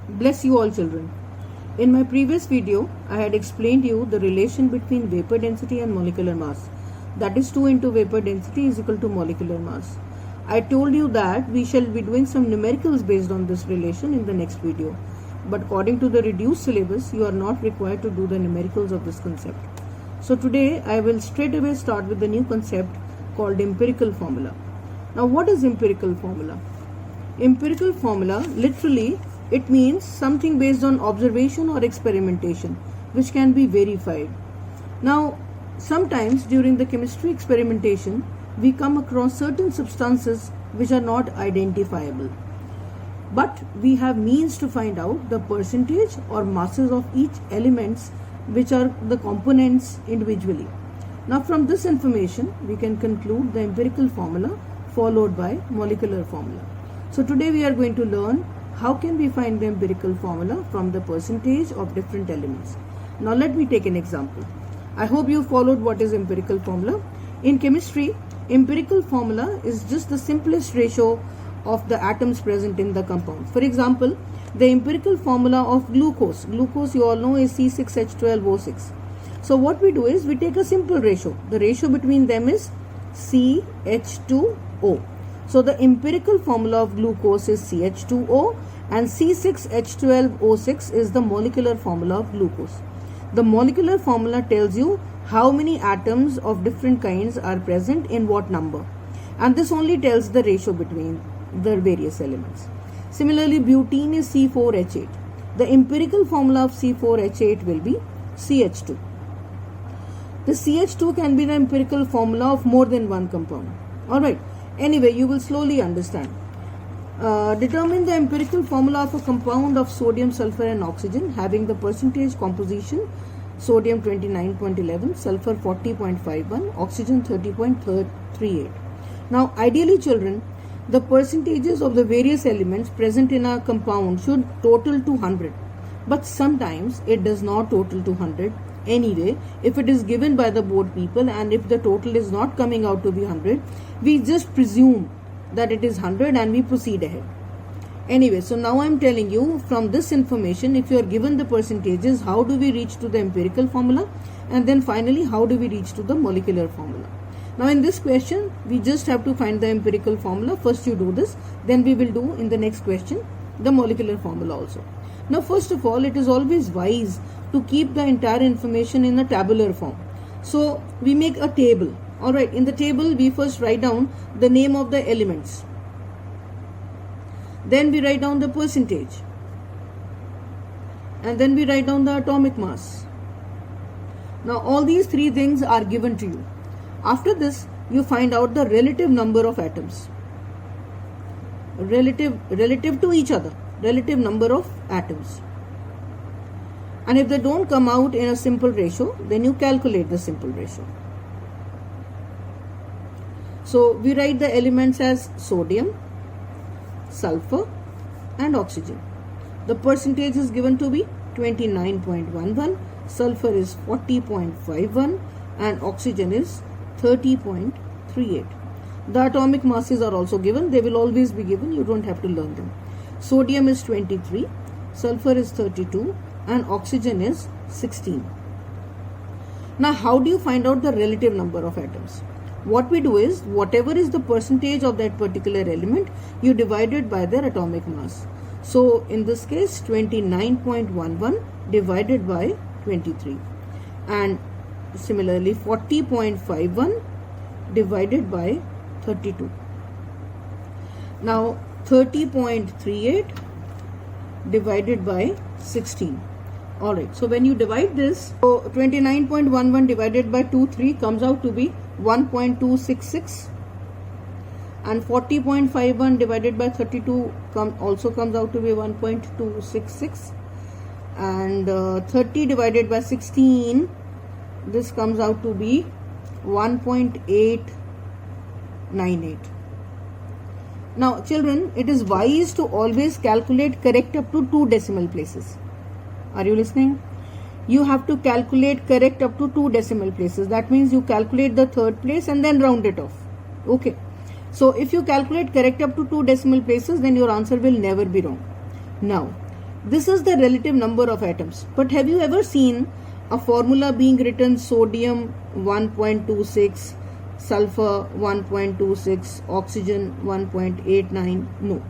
Bless you all children. In my previous video, I had explained you the relation between vapor density and molecular mass. That is 2 into vapor density is equal to molecular mass. I told you that we shall be doing some numericals based on this relation in the next video. But according to the reduced syllabus, you are not required to do the numericals of this concept. So today, I will straight away start with the new concept called empirical formula. Now what is empirical formula? Empirical formula, literally, it means something based on observation or experimentation, which can be verified. Now, sometimes during the chemistry experimentation, we come across certain substances which are not identifiable. But we have means to find out the percentage or masses of each elements which are the components individually. Now from this information, we can conclude the empirical formula followed by molecular formula. So today we are going to learn how can we find the empirical formula from the percentage of different elements. Now let me take an example. I hope you followed what is empirical formula. In chemistry, empirical formula is just the simplest ratio of the atoms present in the compound. For example, the empirical formula of glucose. Glucose you all know is C6H12O6. So what we do is we take a simple ratio. The ratio between them is CH2O. So the empirical formula of glucose is CH2O and C6H12O6 is the molecular formula of glucose. The molecular formula tells you how many atoms of different kinds are present in what number. And this only tells the ratio between the various elements. Similarly, butene is C4H8. The empirical formula of C4H8 will be CH2. The CH2 can be the empirical formula of more than one compound. Alright. Anyway, you will slowly understand. Determine the empirical formula of a compound of sodium, sulfur and oxygen having the percentage composition sodium 29.11, sulfur 40.51, oxygen 30.38. Now, ideally children, the percentages of the various elements present in a compound should total to 100. But sometimes it does not total to 100. Anyway, if it is given by the board people and if the total is not coming out to be 100, we just presume that it is 100 and we proceed ahead. Anyway, so now I am telling you from this information, if you are given the percentages, how do we reach to the empirical formula, and then finally how do we reach to the molecular formula. Now in this question, we just have to find the empirical formula. First you do this, then we will do in the next question the molecular formula also. Now first of all, it is always wise to keep the entire information in a tabular form. So we make a table. Alright, in the table we first write down the name of the elements. Then we write down the percentage. And then we write down the atomic mass. Now all these three things are given to you. After this, you find out the relative number of atoms. Relative to each other. Relative number of atoms. And if they don't come out in a simple ratio, then you calculate the simple ratio. So we write the elements as sodium, sulfur and oxygen. The percentage is given to be 29.11, sulfur is 40.51 and oxygen is 30.38. The atomic masses are also given. They will always be given. You don't have to learn them. Sodium is 23, sulfur is 32 and oxygen is 16. Now how do you find out the relative number of atoms? What we do is, whatever is the percentage of that particular element, you divide it by their atomic mass. So in this case, 29.11 divided by 23. And similarly, 40.51 divided by 32. Now 30.38 divided by 16. Alright, so when you divide this, so 29.11 divided by 23 comes out to be 1.266 and 40.51 divided by 32 also comes out to be 1.266 and 30 divided by 16, this comes out to be 1.898. Now children, it is wise to always calculate correct up to 2 decimal places. Are you listening? You have to calculate correct up to 2 decimal places. That means you calculate the third place and then round it off. Okay. So if you calculate correct up to 2 decimal places, then your answer will never be wrong. Now, This is the relative number of atoms. But have you ever seen a formula being written sodium 1.26, sulfur 1.26, oxygen 1.89? No.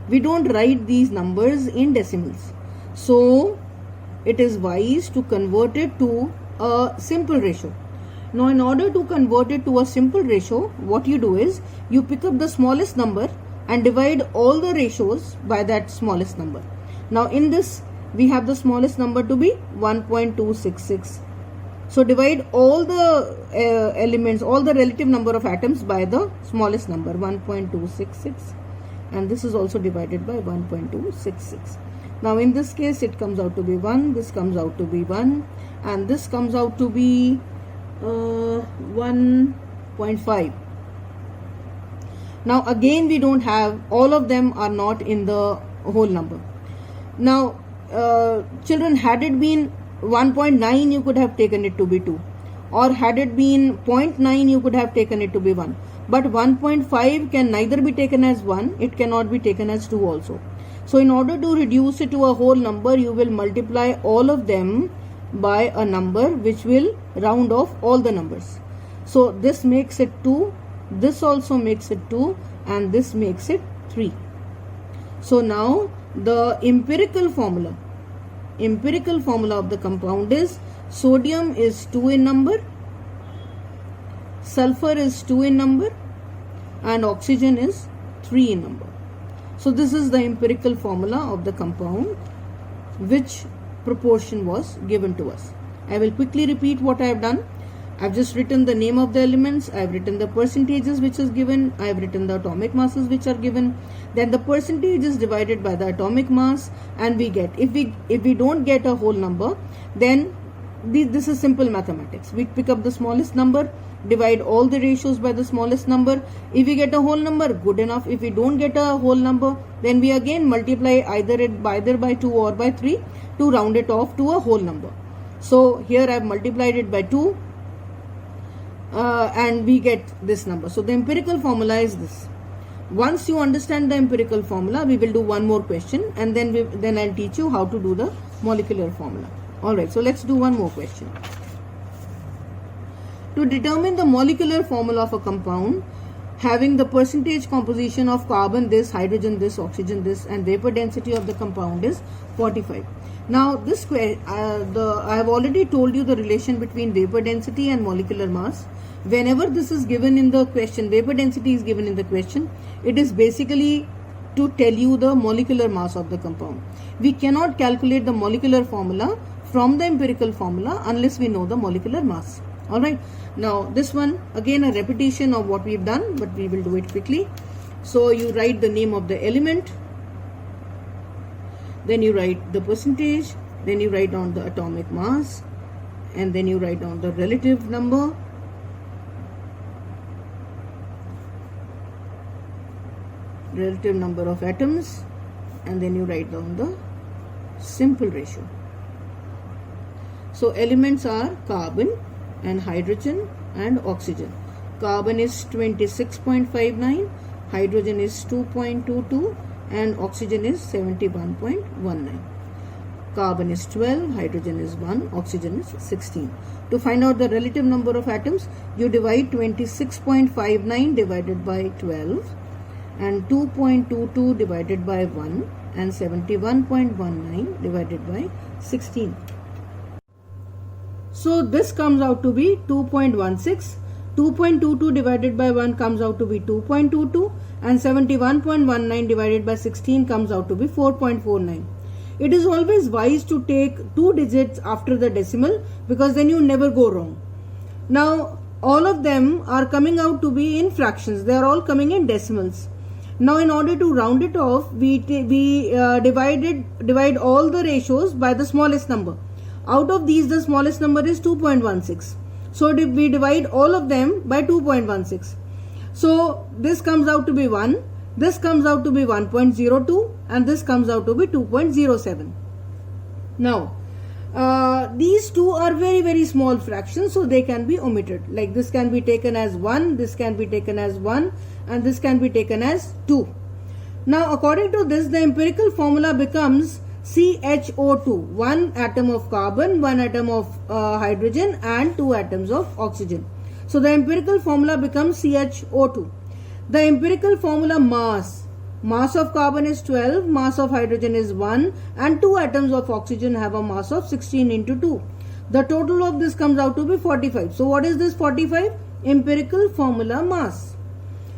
We don't write these numbers in decimals. So it is wise to convert it to a simple ratio. Now in order to convert it to a simple ratio, what you do is you pick up the smallest number and divide all the ratios by that smallest number. Now in this we have the smallest number to be 1.266. So divide all the elements, all the relative number of atoms by the smallest number 1.266, and this is also divided by 1.266. Now in this case it comes out to be 1, this comes out to be 1, and this comes out to be 1.5. Now again we don't have, all of them are not in the whole number. Now children, had it been 1.9 you could have taken it to be 2, or had it been 0.9 you could have taken it to be 1. But 1.5 can neither be taken as 1, it cannot be taken as 2 also. So in order to reduce it to a whole number, you will multiply all of them by a number which will round off all the numbers. So this makes it 2, this also makes it 2, and this makes it 3. So now the empirical formula of the compound is sodium is 2 in number, sulfur is 2 in number, and oxygen is 3 in number. So this is the empirical formula of the compound, which proportion was given to us. I will quickly repeat what I have done. I have just written the name of the elements, I have written the percentages which is given, I have written the atomic masses which are given, then the percentage is divided by the atomic mass, and we get, if we don't get a whole number, then this is simple mathematics. We pick up the smallest number, divide all the ratios by the smallest number. If we get a whole number, good enough. If we don't get a whole number, then we again multiply either by 2 or by 3 to round it off to a whole number. So here I have multiplied it by 2 and we get this number. So the empirical formula is this. Once you understand the empirical formula, we will do one more question, and then I'll teach you how to do the molecular formula. Alright, so let's do one more question. To determine the molecular formula of a compound having the percentage composition of carbon this, hydrogen this, oxygen this, and vapor density of the compound is 45. Now this I have already told you the relation between vapor density and molecular mass. Whenever this is given in the question, vapor density is given in the question, it is basically to tell you the molecular mass of the compound. We cannot calculate the molecular formula from the empirical formula unless we know the molecular mass. Alright, now this one again a repetition of what we've done, but we will do it quickly. So you write the name of the element, then you write the percentage, then you write down the atomic mass, and then you write down the relative number, of atoms, and then you write down the simple ratio. So elements are carbon and hydrogen and oxygen. Carbon is 26.59, hydrogen is 2.22, and oxygen is 71.19. Carbon is 12, hydrogen is 1, oxygen is 16. To find out the relative number of atoms, you divide 26.59 divided by 12, and 2.22 divided by 1, and 71.19 divided by 16. So this comes out to be 2.16. 2.22 divided by 1 comes out to be 2.22, and 71.19 divided by 16 comes out to be 4.49. It is always wise to take 2 digits after the decimal, because then you never go wrong. Now all of them are coming out to be in fractions. They are all coming in decimals. Now in order to round it off, we divide all the ratios by the smallest number. Out of these, the smallest number is 2.16. So we divide all of them by 2.16. So this comes out to be 1, this comes out to be 1.02, and this comes out to be 2.07. Now these two are very, very small fractions, so they can be omitted. Like this can be taken as 1, this can be taken as 1, and this can be taken as 2. Now according to this, the empirical formula becomes CHO2, one atom of carbon, one atom of hydrogen and two atoms of oxygen. So the empirical formula becomes CHO2. The empirical formula mass of carbon is 12, mass of hydrogen is 1 and two atoms of oxygen have a mass of 16 into 2. The total of this comes out to be 45. So what is this 45? Empirical formula mass.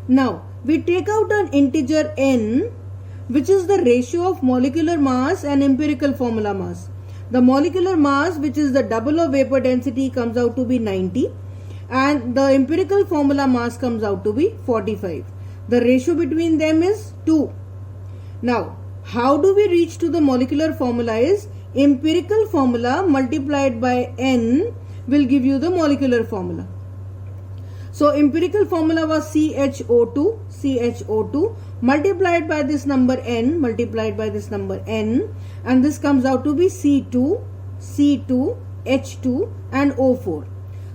Now we take out an integer n, which is the ratio of molecular mass and empirical formula mass. The molecular mass, which is the double of vapor density, comes out to be 90 and the empirical formula mass comes out to be 45. The ratio between them is 2. Now, how do we reach to the molecular formula is empirical formula multiplied by n will give you the molecular formula. So empirical formula was CHO2 multiplied by this number n, and this comes out to be C2, H2 and O4.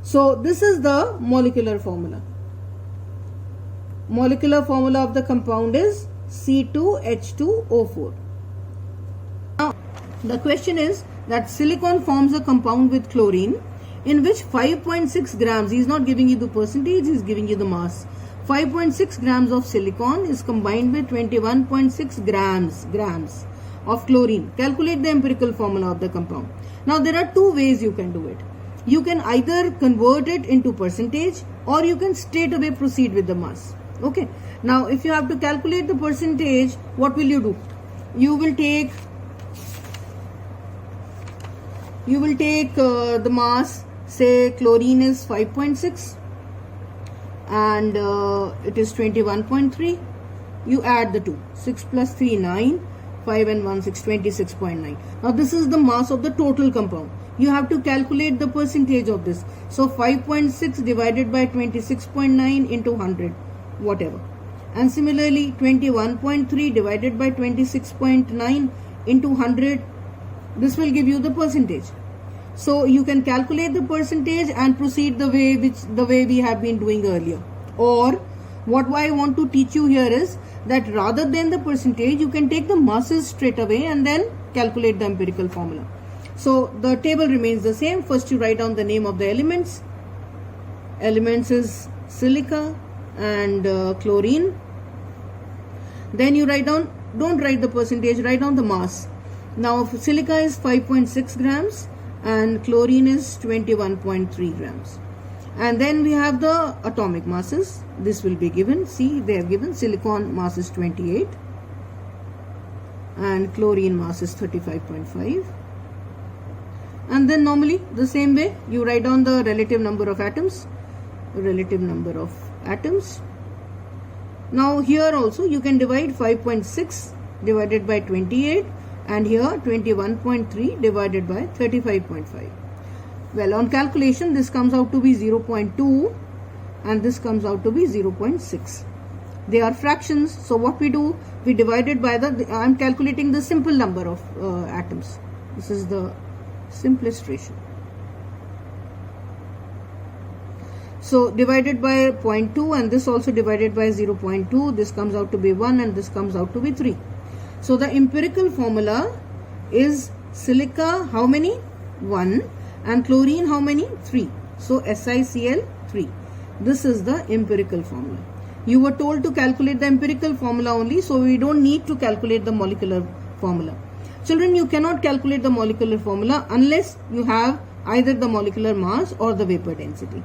So this is the molecular formula. Molecular formula of the compound is C2H2O4. Now the question is that silicon forms a compound with chlorine in which 5.6 grams, he is not giving you the percentage, he is giving you the mass. 5.6 grams of silicon is combined with 21.6 grams of chlorine. Calculate the empirical formula of the compound. Now there are two ways you can do it. You can either convert it into percentage or you can straight away proceed with the mass. Okay. Now if you have to calculate the percentage, what will you do? You will take the mass, say chlorine is 5.6 and it is 21.3. You add the two. 6 plus 3, 9. 5 and 1, 6, 26.9. Now this is the mass of the total compound. You have to calculate the percentage of this. So 5.6 divided by 26.9 into 100, whatever. And similarly 21.3 divided by 26.9 into 100, this will give you the percentage. So you can calculate the percentage and proceed the way we have been doing earlier. Or what I want to teach you here is that rather than the percentage, you can take the masses straight away and then calculate the empirical formula. So the table remains the same. First you write down the name of the elements. Elements is silica and chlorine. Then you write down, don't write the percentage, write down the mass. Now silica is 5.6 grams and chlorine is 21.3 grams. And then we have the atomic masses. This will be given. See, they have given silicon mass is 28 and chlorine mass is 35.5. And then normally the same way you write down the relative number of atoms. Now here also you can divide 5.6 divided by 28 and here 21.3 divided by 35.5. Well, on calculation this comes out to be 0.2 and this comes out to be 0.6. They are fractions. So what we do, we divide it by I am calculating the simple number of atoms. This is the simplest ratio. So divided by 0.2 and this also divided by 0.2. This comes out to be 1 and this comes out to be 3. So the empirical formula is silica how many? 1 and chlorine how many? 3. So SiCl 3. This is the empirical formula. You were told to calculate the empirical formula only, so we don't need to calculate the molecular formula. Children, you cannot calculate the molecular formula unless you have either the molecular mass or the vapor density.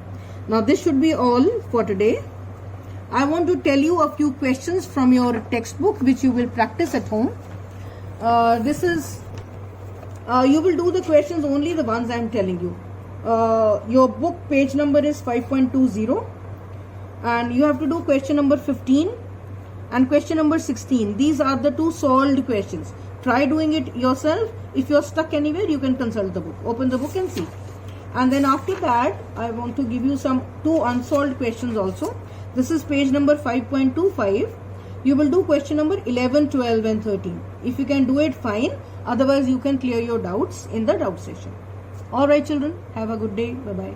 Now this should be all for today. I want to tell you a few questions from your textbook which you will practice at home. You will do the questions only the ones I am telling you. Your book page number is 5.20 and you have to do question number 15 and question number 16. These are the two solved questions. Try doing it yourself. If you are stuck anywhere, you can consult the book. Open the book and see. And then after that, I want to give you two unsolved questions also. This is page number 5.25. You will do question number 11, 12 and 13. If you can do it, fine. Otherwise, you can clear your doubts in the doubt session. Alright children, have a good day. Bye-bye.